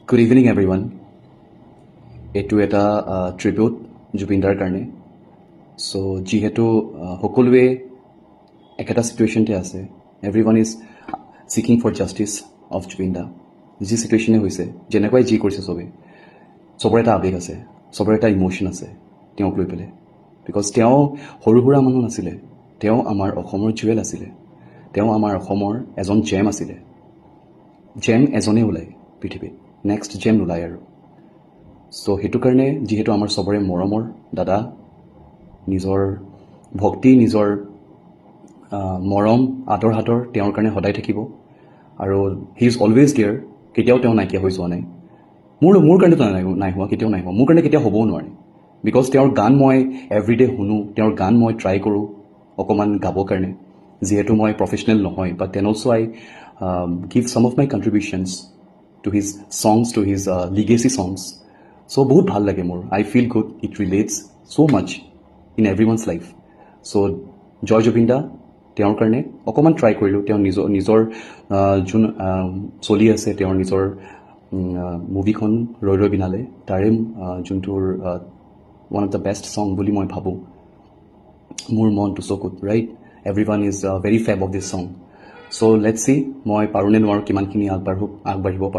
Good evening, everyone. এইটো এটা tribute জুবিনদাৰ কাৰণে চ' যিহেতু সকলোৱে একেটা চিটুৱেশ্যনতে আছে everyone is seeking for justice of জুবিনদা যি চিটুৱেশ্যনে হৈছে যেনেকুৱাই যি কৰিছে চবৰে এটা আৱেগ আছে চবৰে এটা ইম'শ্যন আছে তেওঁক লৈ পেলাই বিকজ তেওঁ সৰু সুৰা মানুহ নাছিলে তেওঁ আমাৰ অসমৰ জুৱেল আছিলে তেওঁ আমাৰ অসমৰ এজন জেম আছিলে জেম এজনেই ওলায় পৃথিৱীত নেক্সট জেম নোলায় আৰু চ' সেইটো কাৰণে যিহেতু আমাৰ চবৰে মৰমৰ দাদা নিজৰ ভক্তি নিজৰ মৰম আদৰ সাদৰ তেওঁৰ কাৰণে সদায় থাকিব আৰু হি ইজ অলৱেজ ডিয়াৰ কেতিয়াও তেওঁ নাইকিয়া হৈ যোৱা নাই মোৰ কাৰণেতো নাই হোৱা কেতিয়াও নাই হোৱা মোৰ কাৰণে কেতিয়াও হ'বও নোৱাৰে বিকজ তেওঁৰ গান মই এভৰিডে শুনো তেওঁৰ গান মই ট্ৰাই কৰোঁ অকণমান গাবৰ কাৰণে যিহেতু মই প্ৰফেচনেল নহয় but then also' I give some of my contributions to his songs to his legacy songs so' বহুত ভাল লাগে মোৰ I feel good it relates so' much in every one's life so' জয় জুবিন দা তেওঁৰ কাৰণে অকণমান ট্ৰাই কৰিলোঁ তেওঁ নিজৰ যোন চলি আছে তেওঁৰ নিজৰ মুভিখন ৰৈ ৰৈ বিনালে তাৰে যোনটোৰ one of the best song বুলি মই ভাবোঁ মোৰ মনটো চকুত right everyone is very fab of this song so' let's see মই পাৰোঁ নে নোৱাৰোঁ কিমানখিনি আগবাঢ়িব পাৰোঁ